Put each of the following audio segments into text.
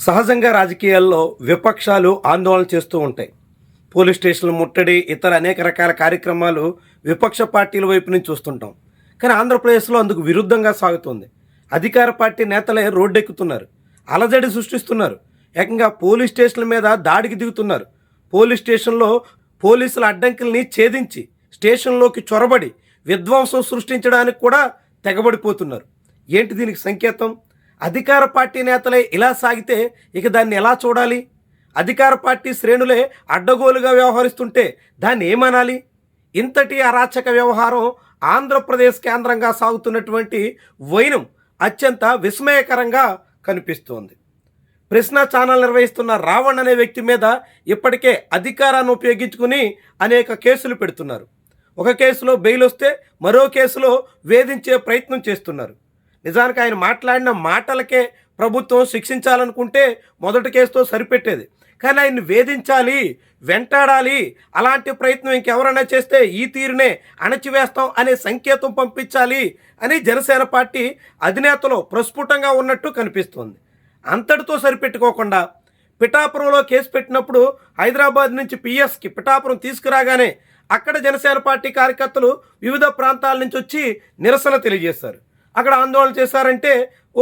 సహజంగా రాజకీయాల్లో విపక్షాలు ఆందోళన చేస్తూ ఉంటాయి. పోలీస్ స్టేషన్ల ముట్టడి, ఇతర అనేక రకాల కార్యక్రమాలు విపక్ష పార్టీల వైపు నుంచి చూస్తుంటాం. కానీ ఆంధ్రప్రదేశ్లో అందుకు విరుద్ధంగా సాగుతుంది. అధికార పార్టీ నేతలే రోడ్డెక్కుతున్నారు, అలజడి సృష్టిస్తున్నారు, ఏకంగా పోలీస్ స్టేషన్ల మీద దాడికి దిగుతున్నారు. పోలీస్ స్టేషన్లో పోలీసుల అడ్డంకుల్ని ఛేదించి స్టేషన్లోకి చొరబడి విధ్వంసం సృష్టించడానికి కూడా తెగబడిపోతున్నారు. ఏంటి దీనికి సంకేతం? అధికార పార్టీ నేతలే ఇలా సాగితే ఇక దాన్ని ఎలా చూడాలి? అధికార పార్టీ శ్రేణులే అడ్డగోలుగా వ్యవహరిస్తుంటే దాన్ని ఏమనాలి? ఇంతటి అరాచక వ్యవహారం ఆంధ్రప్రదేశ్ కేంద్రంగా సాగుతున్నటువంటి వైనం అత్యంత విస్మయకరంగా కనిపిస్తోంది. ప్రశ్న ఛానల్ నిర్వహిస్తున్న రావణ్ అనే వ్యక్తి మీద ఇప్పటికే అధికారాన్ని ఉపయోగించుకుని అనేక కేసులు పెడుతున్నారు. ఒక కేసులో బెయిల్ వస్తే మరో కేసులో వేధించే ప్రయత్నం చేస్తున్నారు. నిజానికి ఆయన మాట్లాడిన మాటలకే ప్రభుత్వం శిక్షించాలనుకుంటే మొదటి కేసుతో సరిపెట్టేది. కానీ ఆయన్ని వేధించాలి, వెంటాడాలి, అలాంటి ప్రయత్నం ఇంకెవరైనా చేస్తే ఈ తీరునే అణచివేస్తాం అనే సంకేతం పంపించాలి అని జనసేన పార్టీ అధినేతలో ప్రస్ఫుటంగా ఉన్నట్టు కనిపిస్తోంది. అంతటితో సరిపెట్టుకోకుండా పిఠాపురంలో కేసు పెట్టినప్పుడు హైదరాబాద్ నుంచి పిఎస్కి పిఠాపురం తీసుకురాగానే అక్కడ జనసేన పార్టీ కార్యకర్తలు వివిధ ప్రాంతాల నుంచి వచ్చి నిరసన తెలియజేశారు. అక్కడ ఆందోళన చేశారంటే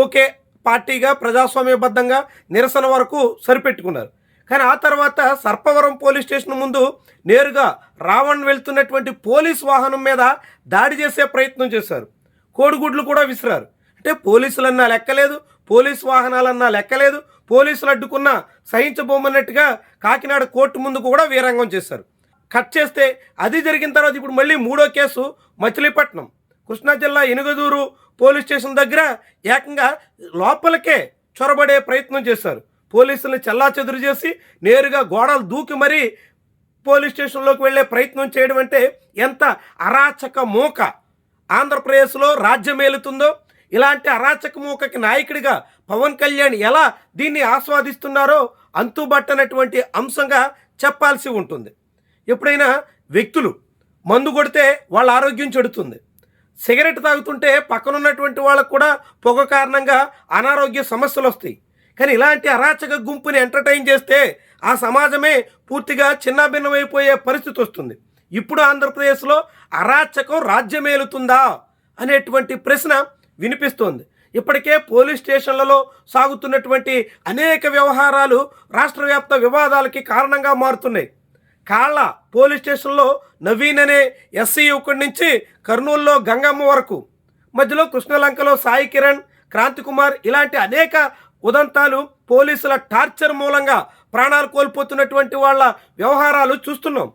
ఓకే, పార్టీగా ప్రజాస్వామ్యబద్ధంగా నిరసన వరకు సరిపెట్టుకున్నారు. కానీ ఆ తర్వాత సర్పవరం పోలీస్ స్టేషన్ ముందు నేరుగా రావణ్ వెళ్తున్నటువంటి పోలీస్ వాహనం మీద దాడి చేసే ప్రయత్నం చేశారు. కోడిగుడ్లు కూడా విసిరారు. అంటే పోలీసులన్నా లెక్కలేదు, పోలీస్ వాహనాలన్నా లెక్కలేదు, పోలీసులు అడ్డుకున్న సహించబోమన్నట్టుగా కాకినాడ కోర్టు ముందు కూడా వీరంగం చేశారు. కట్ చేస్తే అది జరిగిన తర్వాత ఇప్పుడు మళ్ళీ మూడో కేసు మచిలీపట్నం కృష్ణా జిల్లా ఎనుగదూరు పోలీస్ స్టేషన్ దగ్గర ఏకంగా లోపలికే చొరబడే ప్రయత్నం చేశారు. పోలీసుల్ని చెల్లాచెదురు చేసి నేరుగా గోడలు దూకి మరీ పోలీస్ స్టేషన్లోకి వెళ్ళే ప్రయత్నం చేయడం అంటే ఎంత అరాచక మూక ఆంధ్రప్రదేశ్లో రాజ్యమేలుతుందో, ఇలాంటి అరాచక మూకకి నాయకుడిగా పవన్ కళ్యాణ్ ఎలా దీన్ని ఆస్వాదిస్తున్నారో అంతుబట్టనటువంటి అంశంగా చెప్పాల్సి ఉంటుంది. ఎప్పుడైనా వ్యక్తులు మందు కొడితే వాళ్ళ ఆరోగ్యం చెడుతుంది, సిగరెట్ తాగుతుంటే పక్కనున్నటువంటి వాళ్ళకు కూడా పొగ కారణంగా అనారోగ్య సమస్యలు వస్తాయి. కానీ ఇలాంటి అరాచక గుంపుని ఎంటర్టైన్ చేస్తే ఆ సమాజమే పూర్తిగా చిన్నాభిన్నమైపోయే పరిస్థితి వస్తుంది. ఇప్పుడు ఆంధ్రప్రదేశ్లో అరాచకం రాజ్యమేలుతుందా అనేటువంటి ప్రశ్న వినిపిస్తోంది. ఇప్పటికే పోలీస్ స్టేషన్లలో సాగుతున్నటువంటి అనేక వ్యవహారాలు రాష్ట్ర వ్యాప్త వివాదాలకి కారణంగా మారుతున్నాయి. కాళ్ళ పోలీస్ స్టేషన్లో నవీన్ అనే ఎస్సీ యువకుడి నుంచి కర్నూలులో గంగమ్మ వరకు, మధ్యలో కృష్ణలంకలో సాయి కిరణ్, క్రాంతికుమార్, ఇలాంటి అనేక ఉదంతాలు పోలీసుల టార్చర్ మూలంగా ప్రాణాలు కోల్పోతున్నటువంటి వాళ్ళ వ్యవహారాలు చూస్తున్నాం.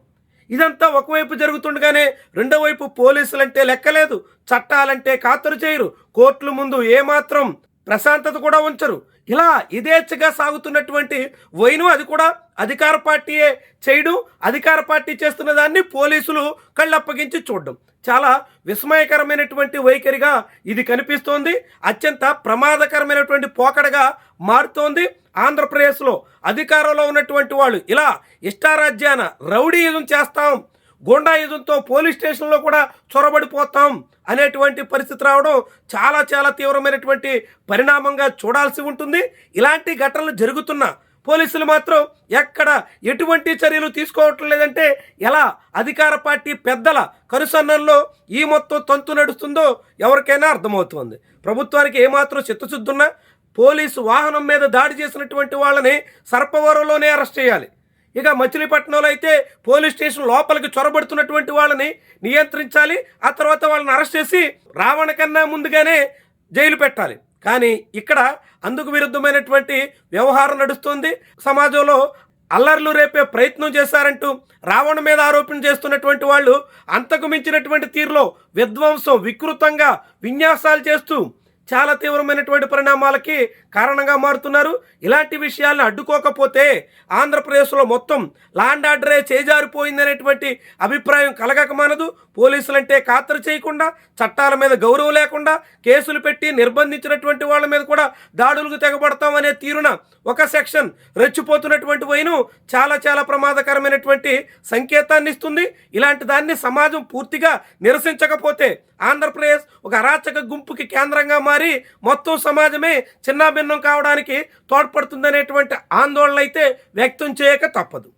ఇదంతా ఒకవైపు జరుగుతుండగానే రెండో వైపు పోలీసులంటే లెక్కలేదు, చట్టాలంటే ఖాతరు చేయరు, కోర్టుల ముందు ఏమాత్రం ప్రశాంతత కూడా ఉంచరు. ఇలా యథేచ్ఛగా సాగుతున్నటువంటి వైను అది కూడా అధికార పార్టీయే చేయడం, అధికార పార్టీ చేస్తున్న దాన్ని పోలీసులు కళ్ళప్పగించి చూడడం చాలా విస్మయకరమైనటువంటి వైఖరిగా ఇది కనిపిస్తోంది. అత్యంత ప్రమాదకరమైనటువంటి పోకడగా మారుతోంది. ఆంధ్రప్రదేశ్లో అధికారంలో ఉన్నటువంటి వాళ్ళు ఇలా ఇష్టారాజ్యాన రౌడీయుజం చేస్తాం, గూండాయుజంతో పోలీస్ స్టేషన్లో కూడా చొరబడిపోతాం అనేటువంటి పరిస్థితి రావడం చాలా చాలా తీవ్రమైనటువంటి పరిణామంగా చూడాల్సి ఉంటుంది. ఇలాంటి ఘటనలు జరుగుతున్నా పోలీసులు మాత్రం ఎక్కడ ఎటువంటి చర్యలు తీసుకోవటం లేదంటే ఎలా అధికార పార్టీ పెద్దల కనుసన్నల్లో ఈ మొత్తం తంతు నడుస్తుందో ఎవరికైనా అర్థమవుతుంది. ప్రభుత్వానికి ఏమాత్రం చిత్తశుద్ధి ఉన్నా పోలీసు వాహనం మీద దాడి చేసినటువంటి వాళ్ళని సర్పవరంలోనే అరెస్ట్ చేయాలి. ఇక మచిలీపట్నంలో అయితే పోలీస్ స్టేషన్ లోపలికి చొరబడుతున్నటువంటి వాళ్ళని నియంత్రించాలి. ఆ తర్వాత వాళ్ళని అరెస్ట్ చేసి రావణ కన్నా ముందుగానే జైలు పెట్టాలి. కానీ ఇక్కడ అందుకు విరుద్ధమైనటువంటి వ్యవహారం నడుస్తుంది. సమాజంలో అల్లర్లు రేపే ప్రయత్నం చేశారంటూ రావణ మీద ఆరోపణ చేస్తున్నటువంటి వాళ్ళు అంతకు మించినటువంటి తీరులో విధ్వంసం వికృతంగా విన్యాసాలు చేస్తూ చాలా తీవ్రమైనటువంటి పరిణామాలకి కారణంగా మారుతున్నారు. ఇలాంటి విషయాలను అడ్డుకోకపోతే ఆంధ్రప్రదేశ్లో మొత్తం లాండ్ ఆర్డరే చేజారిపోయిందనేటువంటి అభిప్రాయం కలగక మానదు. పోలీసులంటే ఖాతరు చేయకుండా, చట్టాల మీద గౌరవం లేకుండా కేసులు పెట్టి నిర్బంధించినటువంటి వాళ్ళ మీద కూడా దాడులకు తెగబడతామనే తీరున ఒక సెక్షన్ రెచ్చిపోతున్నటువంటి వైను చాలా చాలా ప్రమాదకరమైనటువంటి సంకేతాన్ని ఇస్తుంది. ఇలాంటి దాన్ని సమాజం పూర్తిగా నిరసించకపోతే ఆంధ్రప్రదేశ్ ఒక అరాచక గుంపుకి కేంద్రంగా మారి మొత్తం సమాజమే చిన్నాభిన్నం కావడానికి తోడ్పడుతుందనేటువంటి ఆందోళన అయితే వ్యక్తం చేయక తప్పదు.